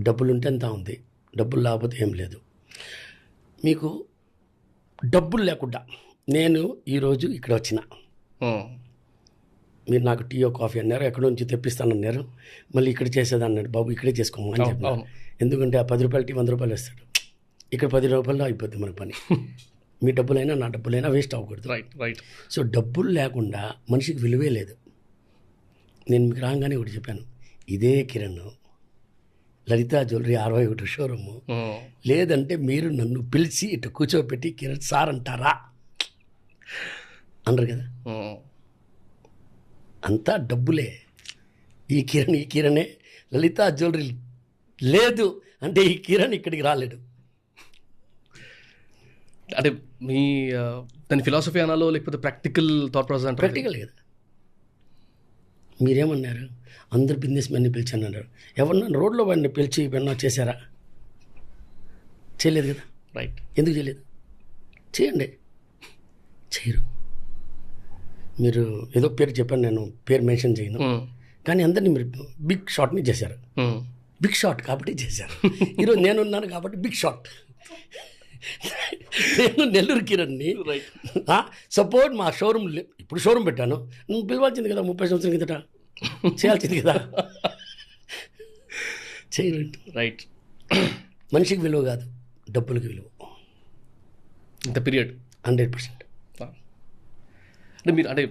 డబ్బులుంటే అంతా ఉంది, డబ్బులు లేకపోతే ఏం లేదు. మీకు డబ్బులు లేకుండా నేను ఈరోజు ఇక్కడ వచ్చిన, మీరు నాకు టీయో కాఫీ అన్నారు, ఎక్కడి నుంచి తెప్పిస్తానన్నారు, మళ్ళీ ఇక్కడ చేసేదన్నారు. బాబు ఇక్కడే చేసుకోమని చెప్పాను. ఎందుకంటే ఆ 10 రూపాయలు టీ 100 రూపాయలు వేస్తాడు, ఇక్కడ 10 రూపాయల్లో అయిపోద్ది మన పని. మీ డబ్బులైనా నా డబ్బులైనా వేస్ట్ అవ్వకూడదు. రైట్. సో డబ్బులు లేకుండా మనిషికి విలువే లేదు. నేను మీకు రాగానే ఒకటి చెప్పాను, ఇదే కిరణ్ లలితా జ్యువెలరీ 61 షోరూము, లేదంటే మీరు నన్ను పిలిచి ఇటు కూర్చోబెట్టి కిరణ్ సార్ అంటారా అన్నారు కదా. అంతా డబ్బులే. ఈ కిరణే లలితా జ్యువెలరీ లేదు అంటే ఈ కిరణ్ ఇక్కడికి రాలేడు. అంటే మీ దాని ఫిలాసఫీ అనాలో లేకపోతే ప్రాక్టికల్ థాట్ ప్రాసెస్ అంటే ప్రాక్టికల్ కదా. మీరేమన్నారు, అందరు బిజినెస్ మెన్ని పిలిచాను అన్నారు. ఎవరన్నా రోడ్లో వాడిని పిలిచి ఇవన్నా చేశారా? చేయలేదు కదా. రైట్. ఎందుకు చేయలేదు? చేయండి. చేయరు. మీరు ఏదో పేరు చెప్పాను, నేను పేరు మెన్షన్ చేయను, కానీ అందరినీ మీరు బిగ్ షాట్ని చేశారు. బిగ్ షాట్ కాబట్టి చేశారు. ఈరోజు నేనున్నాను కాబట్టి బిగ్ షాట్. నేను నెల్లూరు కిరణ్ని. సపోర్ట్ మా షోరూమ్ ఇప్పుడు షోరూమ్ పెట్టాను, నువ్వు పిలవాల్సింది కదా 30 సంవత్సరం కిందట, చేయాల్సింది కదా. చేయలేదు. రైట్. మనిషికి విలువ కాదు, డబ్బులకి విలువ. ఇంత పీరియడ్ 100%. అంటే మీరు అంటే